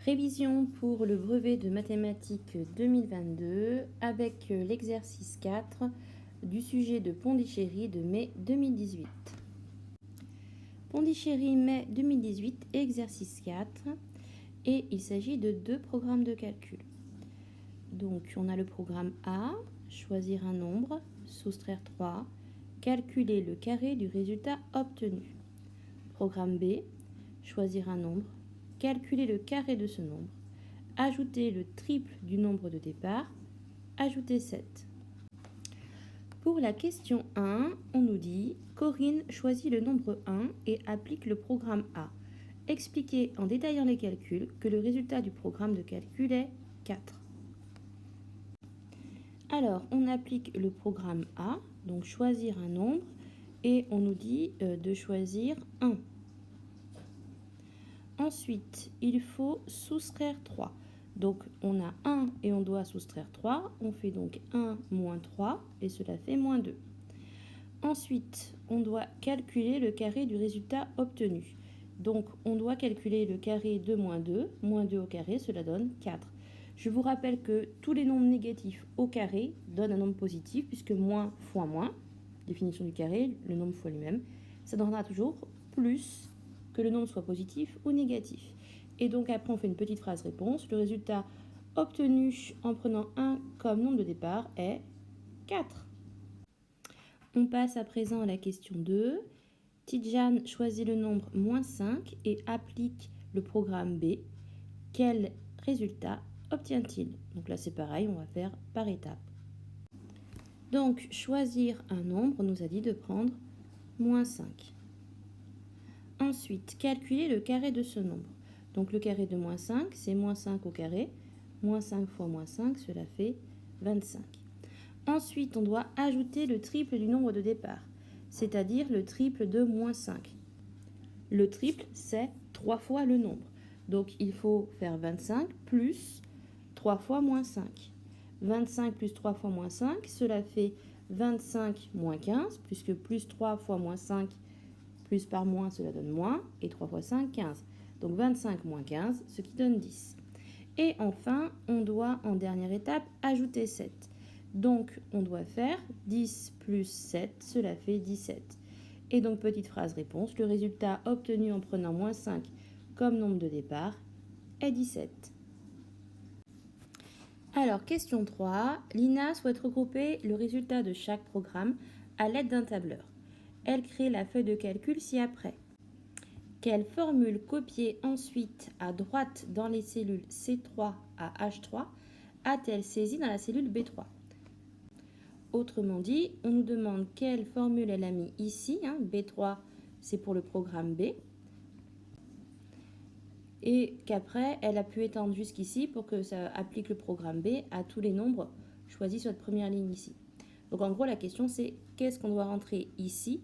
Révision pour le brevet de mathématiques 2022 avec l'exercice 4 du sujet de Pondichéry de mai 2018. Pondichéry mai 2018, exercice 4, et il s'agit de deux programmes de calcul. Donc on a le programme A, choisir un nombre, soustraire 3, calculer le carré du résultat obtenu. Programme B, choisir un nombre, calculer le carré de ce nombre, ajouter le triple du nombre de départ, ajouter 7. Pour la question 1, on nous dit Corinne choisit le nombre 1 et applique le programme A. Expliquez en détaillant les calculs que le résultat du programme de calcul est 4. Alors, on applique le programme A, donc choisir un nombre, et on nous dit de choisir 1. Ensuite, il faut soustraire 3. Donc, on a 1 et on doit soustraire 3. On fait donc 1 moins 3 et cela fait moins 2. Ensuite, on doit calculer le carré du résultat obtenu. Donc, on doit calculer le carré de moins 2. Moins 2 au carré, cela donne 4. Je vous rappelle que tous les nombres négatifs au carré donnent un nombre positif puisque moins fois moins, définition du carré, le nombre fois lui-même, ça donnera toujours plus que le nombre soit positif ou négatif. Et donc après on fait une petite phrase réponse. Le résultat obtenu en prenant 1 comme nombre de départ est 4. On passe à présent à la question 2. Tidjane choisit le nombre moins 5 et applique le programme B. Quel résultat obtient-il? Donc là c'est pareil, on va faire par étapes. Donc choisir un nombre, on nous a dit de prendre moins 5. Ensuite, calculer le carré de ce nombre. Donc le carré de moins 5, c'est moins 5 au carré. Moins 5 fois moins 5, cela fait 25. Ensuite, on doit ajouter le triple du nombre de départ, c'est-à-dire le triple de moins 5. Le triple, c'est 3 fois le nombre. Donc il faut faire 25 plus 3 fois moins 5. 25 plus 3 fois moins 5, cela fait 25 moins 15, puisque plus 3 fois moins 5, plus par moins, cela donne moins, et 3 fois 5, 15. Donc 25 moins 15, ce qui donne 10. Et enfin, on doit, en dernière étape, ajouter 7. Donc, on doit faire 10 plus 7, cela fait 17. Et donc, petite phrase réponse, le résultat obtenu en prenant moins 5 comme nombre de départ est 17. Alors, question 3. Lina souhaite regrouper le résultat de chaque programme à l'aide d'un tableur. Elle crée la feuille de calcul ci-après. Quelle formule copier ensuite à droite dans les cellules C3 à H3 a-t-elle saisi dans la cellule B3? Autrement dit, on nous demande quelle formule elle a mis ici. B3, c'est pour le programme B. Et qu'après, elle a pu étendre jusqu'ici pour que ça applique le programme B à tous les nombres choisis sur cette première ligne ici. Donc en gros, la question c'est qu'est-ce qu'on doit rentrer ici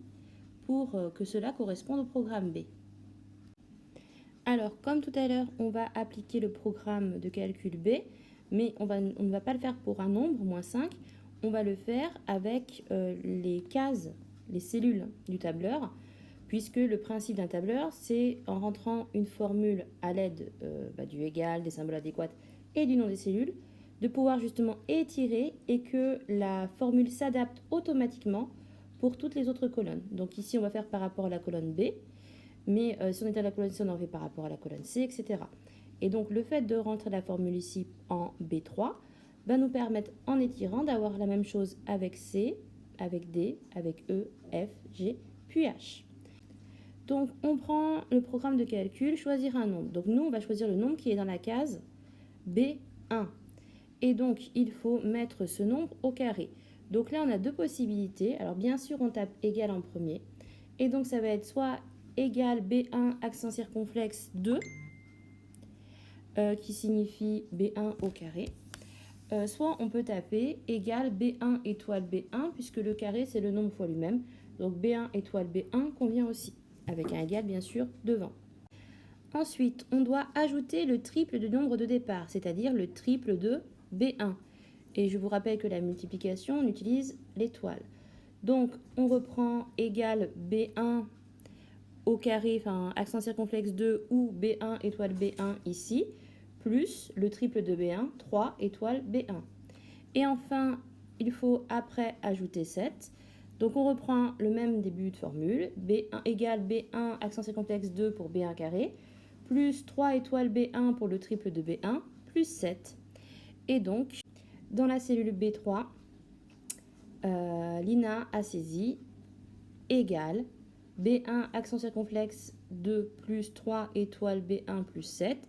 pour que cela corresponde au programme B. Alors, comme tout à l'heure, on va appliquer le programme de calcul B, mais on ne va pas le faire pour un nombre, moins 5, on va le faire avec les cases, les cellules du tableur, puisque le principe d'un tableur, c'est en rentrant une formule à l'aide du égal, des symboles adéquats et du nom des cellules, de pouvoir justement étirer et que la formule s'adapte automatiquement pour toutes les autres colonnes. Donc ici, on va faire par rapport à la colonne B, mais si on était à la colonne C, on en fait par rapport à la colonne C, etc. Et donc le fait de rentrer la formule ici en B3 va nous permettre, en étirant, d'avoir la même chose avec C, avec D, avec E, F, G, puis H. Donc on prend le programme de calcul, choisir un nombre. Donc nous, on va choisir le nombre qui est dans la case B1. Et donc il faut mettre ce nombre au carré. Donc là, on a deux possibilités. Alors bien sûr, on tape égal en premier. Et donc ça va être soit égal B1 accent circonflexe 2, qui signifie B1 au carré. Soit on peut taper égal B1 étoile B1, puisque le carré c'est le nombre fois lui-même. Donc B1 étoile B1 convient aussi, avec un égal bien sûr devant. Ensuite, on doit ajouter le triple du nombre de départ, c'est-à-dire le triple de B1. Et je vous rappelle que la multiplication, on utilise l'étoile. Donc, on reprend égal B1 au carré, enfin accent circonflexe 2 ou B1 étoile B1 ici, plus le triple de B1, 3 étoile B1. Et enfin, il faut après ajouter 7. Donc on reprend le même début de formule, B1 égale B1 accent circonflexe 2 pour B1 carré, plus 3 étoiles B1 pour le triple de B1, plus 7. Et donc, dans la cellule B3, Lina a saisi égale B1 accent circonflexe 2 plus 3 étoiles B1 plus 7,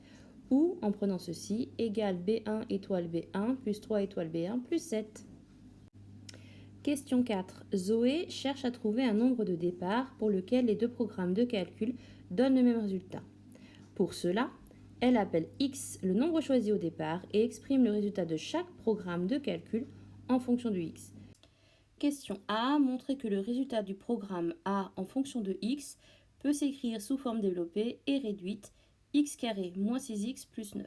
ou en prenant ceci, égale B1 étoile B1 plus 3 étoiles B1 plus 7. Question 4. Zoé cherche à trouver un nombre de départ pour lequel les deux programmes de calcul donnent le même résultat. Pour cela, elle appelle x le nombre choisi au départ et exprime le résultat de chaque programme de calcul en fonction de x. Question A. Montrer que le résultat du programme A en fonction de x peut s'écrire sous forme développée et réduite x carré moins 6x plus 9.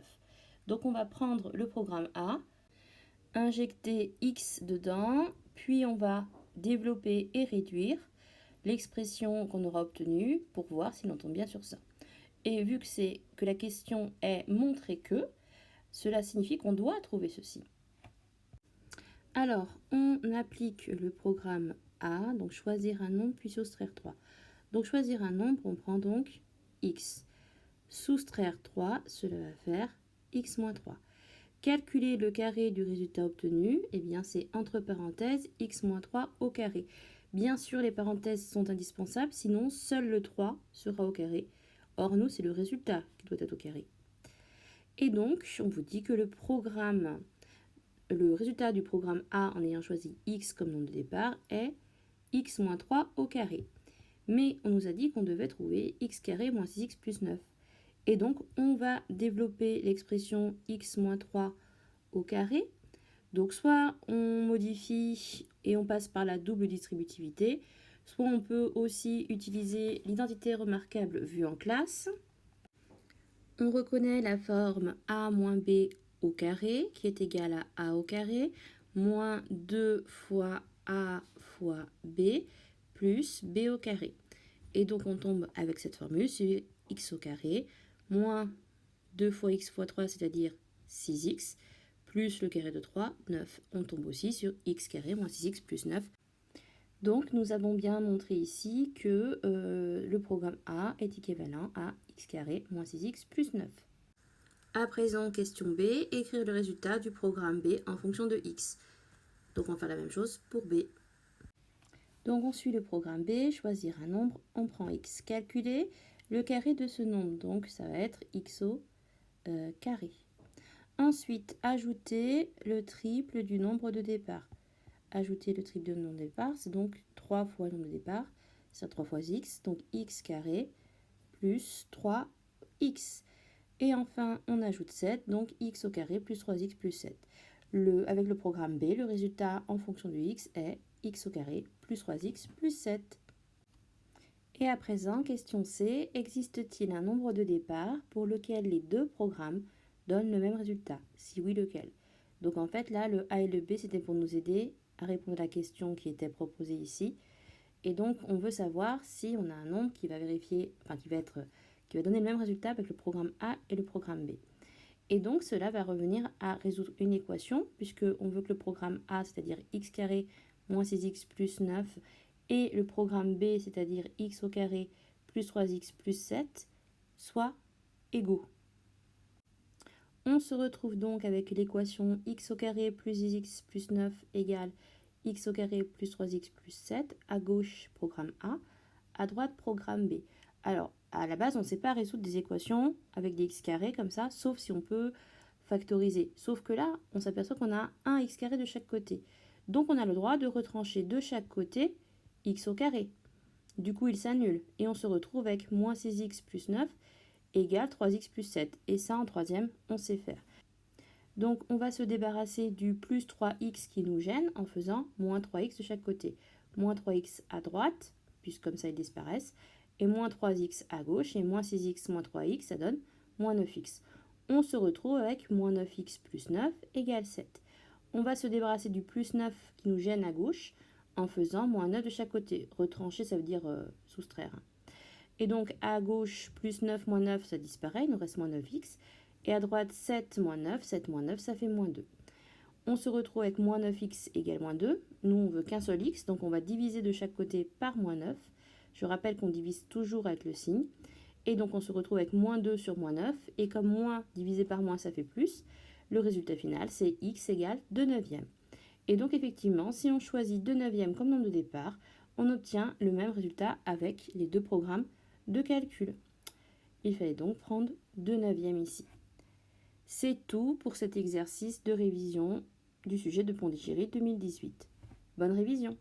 Donc on va prendre le programme A, injecter x dedans, puis on va développer et réduire l'expression qu'on aura obtenue pour voir si l'on tombe bien sur ça. Et vu que la question est montrer que, cela signifie qu'on doit trouver ceci. Alors, on applique le programme A, donc choisir un nombre puis soustraire 3. Donc choisir un nombre, on prend donc x. Soustraire 3, cela va faire x moins 3. Calculer le carré du résultat obtenu, eh bien c'est entre parenthèses x moins 3 au carré. Bien sûr, les parenthèses sont indispensables, sinon seul le 3 sera au carré. Or, nous, c'est le résultat qui doit être au carré. Et donc, on vous dit que le résultat du programme A en ayant choisi x comme nombre de départ est x moins 3 au carré. Mais on nous a dit qu'on devait trouver x carré moins 6x plus 9. Et donc, on va développer l'expression x moins 3 au carré. Donc, soit on modifie et on passe par la double distributivité, soit on peut aussi utiliser l'identité remarquable vue en classe. On reconnaît la forme a moins b au carré, qui est égale à a au carré, moins 2 fois a fois b, plus b au carré. Et donc, on tombe avec cette formule sur x au carré, moins 2 fois x fois 3, c'est-à-dire 6x, plus le carré de 3, 9. On tombe aussi sur x carré moins 6x plus 9. Donc, nous avons bien montré ici que le programme A est équivalent à x carré moins 6x plus 9. À présent, question B, écrire le résultat du programme B en fonction de x. Donc, on va faire la même chose pour B. Donc, on suit le programme B, choisir un nombre, on prend x. Calculer le carré de ce nombre, donc ça va être x au carré. Ensuite, ajouter le triple du nombre de départ. Ajouter le triple du nombre de départ, c'est donc 3 fois le nombre de départ, c'est 3 fois x, donc x carré plus 3x. Et enfin, on ajoute 7, donc x au carré plus 3x plus 7. Avec le programme B, le résultat en fonction du x est x au carré plus 3x plus 7. Et à présent, question C, existe-t-il un nombre de départ pour lequel les deux programmes donnent le même résultat? Si oui, lequel? Donc en fait, là, le A et le B, c'était pour nous aider à répondre à la question qui était proposée ici. Et donc, on veut savoir si on a un nombre qui va vérifier, enfin qui va donner le même résultat avec le programme A et le programme B. Et donc, cela va revenir à résoudre une équation, puisqu'on veut que le programme A, c'est-à-dire x carré moins 6x plus 9, et le programme B, c'est-à-dire x au carré plus 3x plus 7, soient égaux. On se retrouve donc avec l'équation x au carré plus 10x plus 9 égale x au carré plus 3x plus 7, à gauche programme A, à droite programme B. Alors, à la base, on ne sait pas résoudre des équations avec des x carrés comme ça, sauf si on peut factoriser. Sauf que là, on s'aperçoit qu'on a un x carré de chaque côté. Donc, on a le droit de retrancher de chaque côté x au carré. Du coup, il s'annule et on se retrouve avec moins 6x plus 9 égale 3x plus 7. Et ça, en troisième, on sait faire. Donc, on va se débarrasser du plus 3x qui nous gêne en faisant moins 3x de chaque côté. Moins 3x à droite, puisque comme ça, ils disparaissent, et moins 3x à gauche, et moins 6x moins 3x, ça donne moins 9x. On se retrouve avec moins 9x plus 9 égale 7. On va se débarrasser du plus 9 qui nous gêne à gauche en faisant moins 9 de chaque côté. Retrancher, ça veut dire soustraire. Et donc, à gauche, plus 9 moins 9, ça disparaît, il nous reste moins 9x. Et à droite, 7 moins 9. 7 moins 9, ça fait moins 2. On se retrouve avec moins 9x égale moins 2. Nous, on veut qu'un seul x, donc on va diviser de chaque côté par moins 9. Je rappelle qu'on divise toujours avec le signe. Et donc, on se retrouve avec moins 2 sur moins 9. Et comme moins divisé par moins, ça fait plus, le résultat final, c'est x égale 2 neuvièmes. Et donc, effectivement, si on choisit 2 neuvièmes comme nombre de départ, on obtient le même résultat avec les deux programmes de calcul. Il fallait donc prendre 2 neuvièmes ici. C'est tout pour cet exercice de révision du sujet de Pondichéry 2018. Bonne révision!